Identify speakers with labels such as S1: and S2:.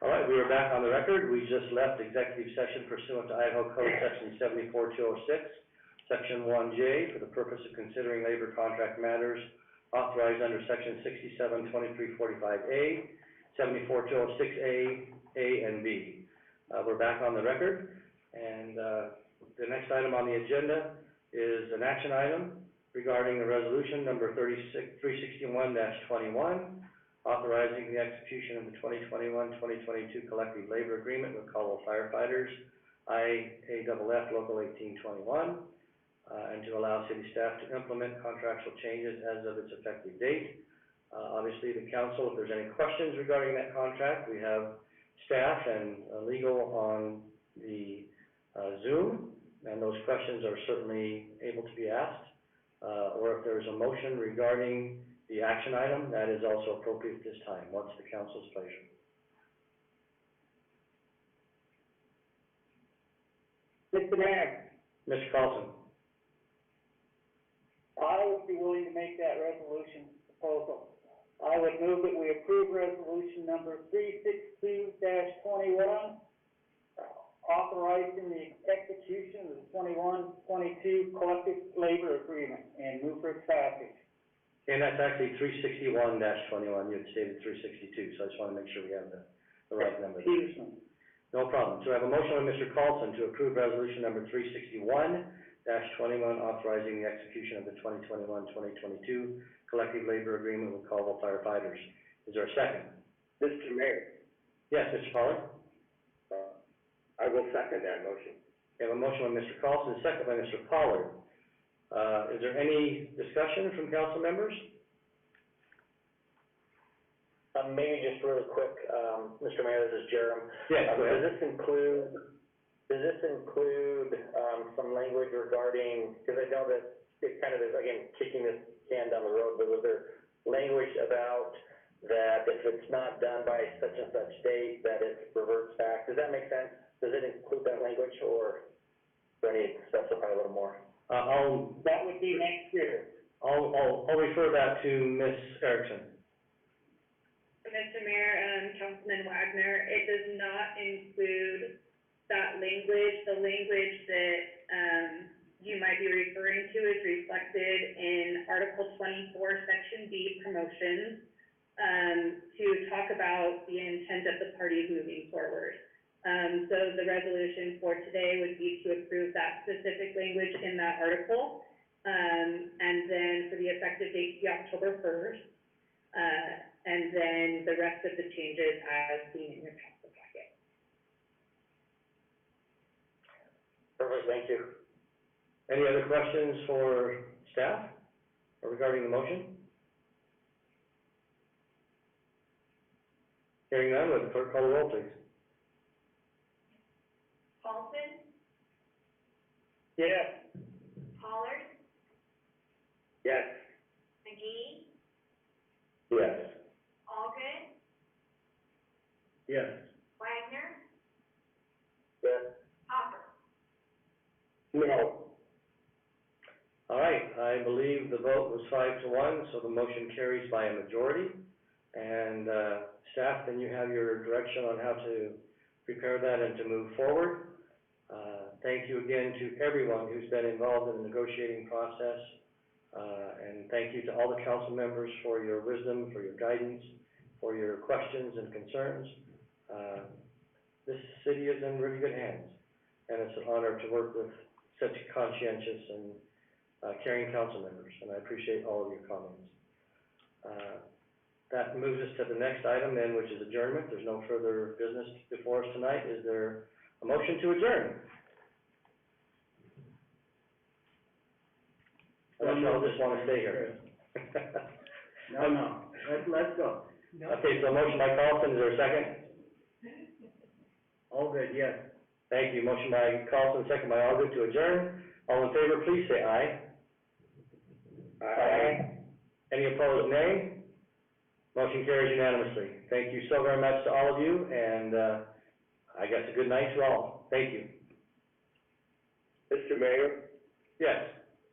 S1: All right, we are back on the record. We just left executive session pursuant to Idaho Code Section 74206, Section 1J, for the purpose of considering labor contract matters authorized under Section 672345A, 74206A, A, and B. We're back on the record, and the next item on the agenda is an action item regarding the resolution number 361-21, authorizing the execution of the 2021-2022 collective labor agreement with Caldwell Firefighters, IAFF Local 1821, and to allow city staff to implement contractual changes as of its effective date. Obviously, the council, if there's any questions regarding that contract, we have staff and legal on the Zoom, and those questions are certainly able to be asked. Or if there's a motion regarding the action item, that is also appropriate at this time. What's the council's pleasure?
S2: Mr. Mayor.
S1: Mr. Carlson.
S2: I would be willing to make that resolution proposal. I would move that we approve resolution number 362-21, authorizing the execution of the 21-22 collective labor agreement, and move for its passage.
S1: And that's actually 361-21. You had stated 362, so I just want to make sure we have the right number. No problem. So I have a motion by Mr. Carlson to approve resolution number 361-21, authorizing the execution of the 2021-2022 collective labor agreement with Caldwell Firefighters. Is there a second?
S3: Mr. Mayor.
S1: Yes, Mr. Pollard.
S3: I will second that motion.
S1: We have a motion by Mr. Carlson, a second by Mr. Pollard. Is there any discussion from council members?
S4: Maybe just really quick, Mr. Mayor, this is Jerem.
S1: Yes, go ahead.
S4: Does this include some language regarding, because I know that it kind of is, again, kicking this can down the road, but was there language about that if it's not done by such and such date, that it reverts back? Does that make sense? Does it include that language, or do I need to specify a little more?
S2: That would be next year.
S1: I'll refer that to Ms. Erickson.
S5: Mr. Mayor and Councilman Wagner, it does not include that language. The language that you might be referring to is reflected in Article 24, Section B, promotions, to talk about the intent of the parties moving forward. So the resolution for today would be to approve that specific language in that article, and then for the effective date to be October 1st, and then the rest of the changes as seen in your council packet.
S4: Perfect, thank you.
S1: Any other questions for staff regarding the motion? Hearing none, would the clerk call the roll, please?
S6: Paulson?
S2: Yes.
S6: Pollard?
S3: Yes.
S6: McGee?
S1: Yes.
S6: Allgood?
S1: Yes.
S6: Wagner?
S4: Yes.
S6: Hopper?
S3: No.
S1: All right, I believe the vote was 5-1, so the motion carries by a majority. And staff, then you have your direction on how to prepare that and to move forward. Thank you again to everyone who's been involved in the negotiating process. And thank you to all the council members for your wisdom, for your guidance, for your questions and concerns. This city is in really good hands, and it's an honor to work with such conscientious and caring council members, and I appreciate all of your comments. That moves us to the next item then, which is adjournment. There's no further business before us tonight. Is there a motion to adjourn? Unless you all just want to stay here.
S2: No. Let's go.
S1: Okay, so motion by Carlson, is there a second?
S2: Allgood, yes.
S1: Thank you. Motion by Carlson, second by Allgood to adjourn. All in favor, please say aye.
S3: Aye.
S1: Any opposed, nay? Motion carries unanimously. Thank you so very much to all of you, and I guess a good night to all. Thank you.
S3: Mr. Mayor,
S1: Yes.